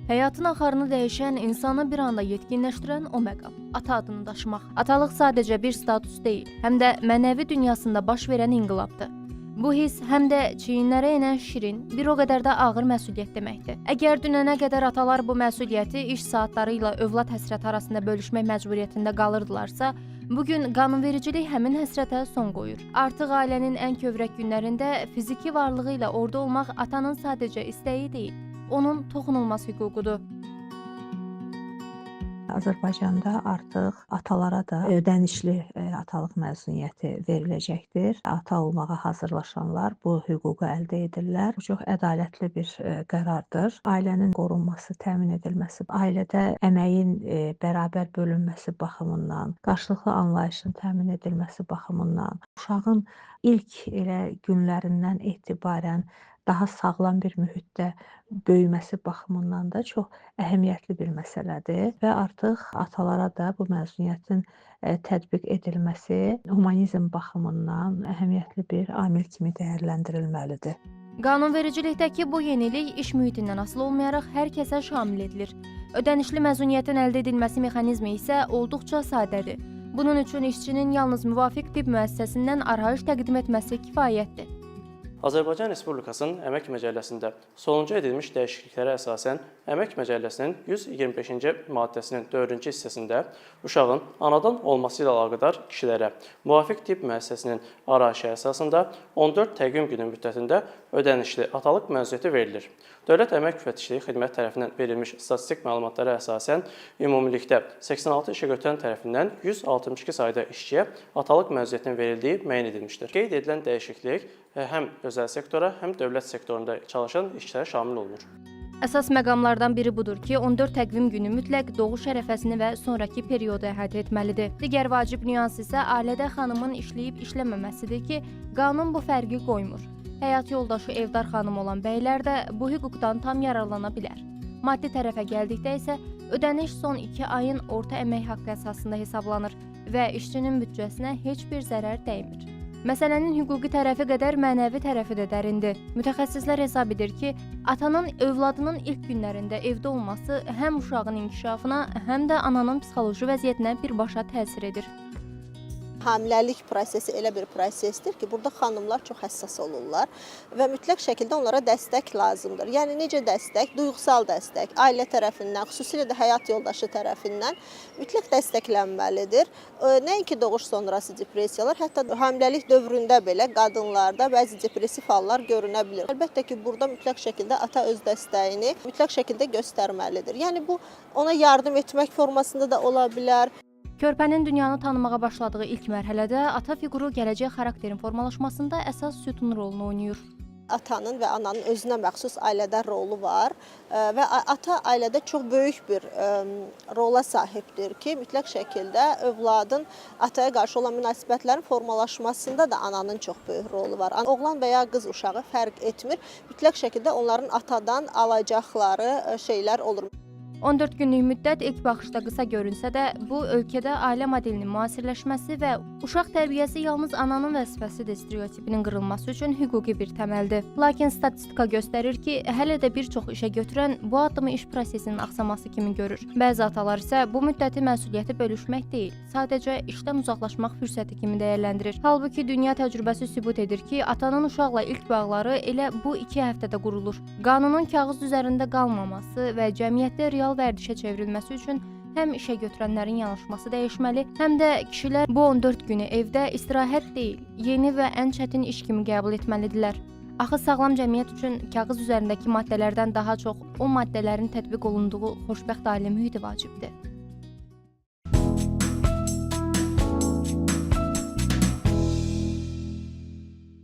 Həyatın axarını dəyişən, insanı bir anda yetkinləşdirən o məqam, ata adını daşımaq. Atalıq sadəcə bir status deyil, həm də mənəvi dünyasında baş verən inqilabdır. Bu his həm də çiyinlərə enən şirin, bir o qədər də ağır məsuliyyət deməkdir. Əgər dünənə qədər atalar bu məsuliyyəti iş saatları ilə övlad həsrəti arasında bölüşmək məcburiyyətində qalırdılarsa, bugün qanunvericilik həmin həsrətə son qoyur. Artıq ailənin ən kövrək günlərində fiziki varlığı ilə orada olmaq atanın sadəcə istəyi deyil, onun toxunulmaz hüququdur. Azərbaycanda artıq atalara da ödənişli atalıq məzuniyyəti veriləcəkdir. Ata olmağa hazırlaşanlar bu hüququ əldə edirlər. Bu çox ədalətli bir qərardır. Ailənin qorunması, təmin edilməsi, ailədə əməyin bərabər bölünməsi baxımından, qarşılıqlı anlayışın təmin edilməsi baxımından, uşağın ilk elə günlərindən etibarən daha sağlam bir mühitdə böyüməsi baxımından da çox əhəmiyyətli bir məsələdir və artıq atalara da bu məzuniyyətin tətbiq edilməsi humanizm baxımından əhəmiyyətli bir amil kimi dəyərləndirilməlidir. Qanunvericilikdəki bu yenilik iş mühitindən asılı olmayaraq hər kəsə şamil edilir. Ödənişli məzuniyyətin əldə edilməsi mexanizmi isə olduqca sadədir. Bunun üçün işçinin yalnız müvafiq tibb müəssisəsindən arayış təqdim etməsi kifayətdir. Azərbaycan Respublikasının Əmək Məcəlləsində sonuncu edilmiş dəyişikliklərə əsasən Əmək Məcəlləsinin 125-ci maddəsinin 4-cü hissəsində uşağın anadan olması ilə əlaqədar kişilərə müvafiq tibb müəssisəsinin arayışı əsasında 14 təqvim günü müddətində ödənişli atalıq məzuniyyəti verilir. Dövlət Əmək Müfəttişliyi Xidmət tərəfindən verilmiş statistik məlumatlara əsasən ümumilikdə 86 işəgötürən tərəfindən 162 sayda işçiyə atalıq məzuniyyətinin verildiyi müəyyən edilmişdir. Qeyd edilən dəyişiklik həm özəl sektora, həm dövlət sektorunda çalışan işçilərə şamil olunur. Əsas məqamlardan biri budur ki, 14 təqvim günü mütləq doğuş ərəfəsini və sonraki periodu əhatə etməlidir. Digər vacib nüans isə ailədə xanımın işləyib işləməməsidir ki, qanun bu fərqi qoymur. Həyat yoldaşı evdar xanım olan bəylər də bu hüquqdan tam yararlana bilər. Maddi tərəfə gəldikdə isə ödəniş son 2 ayın orta əmək haqqı əsasında hesablanır və işçinin büdcəsinə heç bir zərər dəymir. Məsələnin hüquqi tərəfi qədər mənəvi tərəfi də dərindir. Mütəxəssislər hesab edir ki, atanın övladının ilk günlərində evdə olması həm uşağın inkişafına, həm də ananın psixoloji vəziyyətinə birbaşa təsir edir. Hamiləlik prosesi elə bir prosesdir ki, burada xanımlar çox həssas olurlar və mütləq şəkildə onlara dəstək lazımdır. Yəni necə dəstək? Duyğusal dəstək, ailə tərəfindən, xüsusilə də həyat yoldaşı tərəfindən mütləq dəstəklənməlidir. Nəinki doğuş sonrası depressiyalar, hətta hamiləlik dövründə belə qadınlarda bəzi depressiv hallar görünə bilir. Əlbəttə ki, burada mütləq şəkildə ata öz dəstəyini mütləq şəkildə göstərməlidir. Yəni bu ona yardım etmək formasında da ola bilər. Körpənin dünyanı tanımağa başladığı ilk mərhələdə ata fiquru gələcək xarakterin formalaşmasında əsas sütun rolunu oynayır. Atanın və ananın özünə məxsus ailədə rolu var və ata ailədə çox böyük bir rola sahibdir ki, mütləq şəkildə övladın ataya qarşı olan münasibətlərin formalaşmasında da ananın çox böyük rolu var. Oğlan və ya qız uşağı fərq etmir, mütləq şəkildə onların atadan alacaqları şeylər olur. 14 günlük müddət ilk baxışda qısa görünsə də, bu ölkədə ailə modelinin müasirləşməsi və uşaq tərbiyəsi yalnız ananın vəzifəsidir stereotipinin qırılması üçün hüquqi bir təməldir. Lakin statistika göstərir ki, hələ də bir çox işə götürən bu addımı iş prosesinin axsaması kimi görür. Bəzi atalar isə bu müddəti məsuliyyəti bölüşmək deyil, sadəcə işdən uzaqlaşmaq fürsəti kimi dəyərləndirir. Halbuki dünya təcrübəsi sübut edir ki, atanın uşaqla ilk bağları elə bu 2 həftədə qurulur. Qanunun kağız üzərində qalmaması və cəmiyyətdə real vərdişə çevrilməsi üçün həm işə götürənlərin yanaşması dəyişməli, həm də kişilər bu 14 günü evdə istirahət deyil, yeni və ən çətin iş kimi qəbul etməlidirlər. Axı sağlam cəmiyyət üçün kağız üzərindəki maddələrdən daha çox o maddələrin tətbiq olunduğu xoşbəxt ailə mühiti vacibdir.